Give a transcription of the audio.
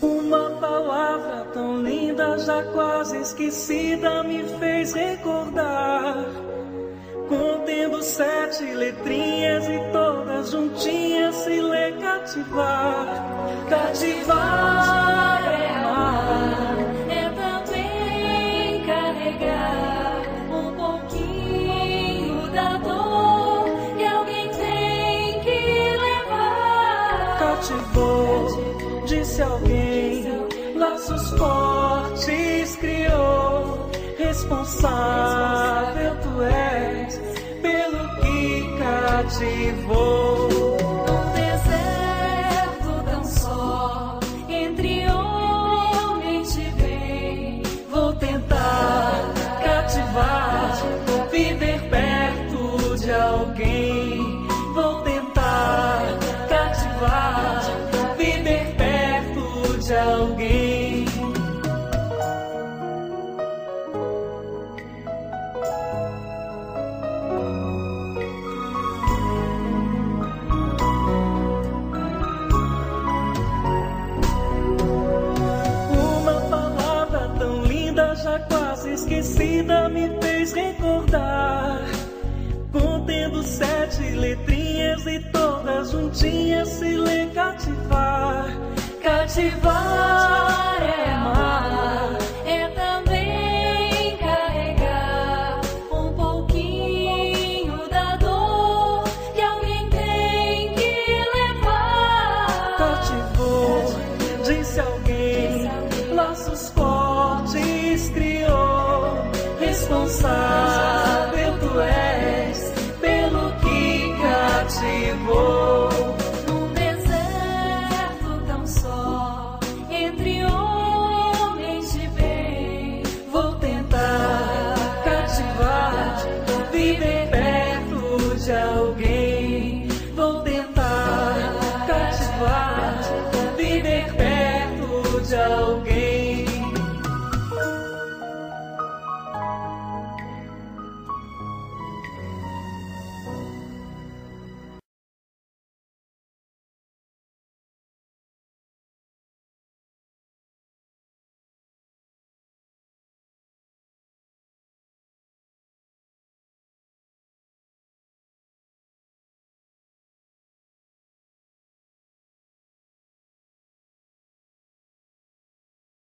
Uma palavra tão linda, já quase esquecida, me fez recordar. Contendo 7 letrinhas e todas juntinhas se lê cativar. Cativar é amar, é também carregar um pouquinho da dor que alguém tem que levar. Cativou, disse alguém, laços fortes criou. Responsável tu és pelo que cativou. Num deserto tão só, entre homens de bem, vou tentar cativar, viver perto de alguém. Vou tentar cativar, viver perto de alguém. Já quase esquecida, me fez recordar. Contendo 7 letrinhas e todas juntinhas se lê cativar. Cativar